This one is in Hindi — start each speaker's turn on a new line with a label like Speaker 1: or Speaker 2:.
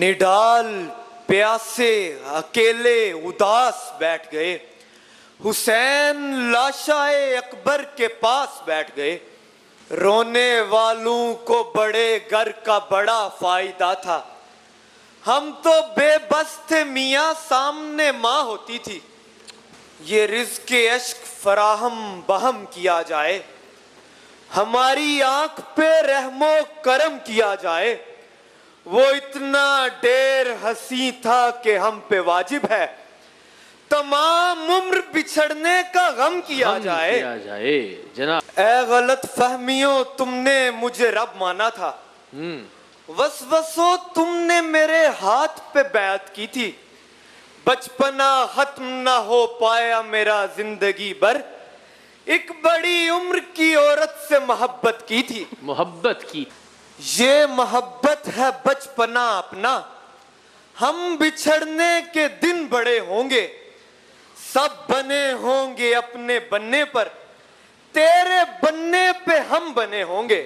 Speaker 1: निडाल प्यासे अकेले उदास बैठ गए, हुसैन लाशाए अकबर के पास बैठ गए। रोने वालों को बड़े घर का बड़ा फायदा था, हम तो बेबस थे मियाँ सामने माँ होती थी। ये रिज़्क़ अश्क फराहम बहम किया जाए, हमारी आंख पे रहमो करम किया जाए। वो इतना ढेर हंसी था कि हम पे वाजिब है, तमाम उम्र बिछड़ने का गम किया जाए।
Speaker 2: जनाब
Speaker 1: ए गलत फहमियों, तुमने मुझे रब माना था, वसवसो तुमने मेरे हाथ पे बैत की थी। बचपना खत्म ना हो पाया मेरा जिंदगी भर, एक बड़ी उम्र की औरत से मोहब्बत की थी।
Speaker 2: मोहब्बत की
Speaker 1: ये मोहब्बत है बचपना अपना, हम बिछड़ने के दिन बड़े होंगे। सब बने होंगे अपने बनने पर, तेरे बनने पे हम बने होंगे।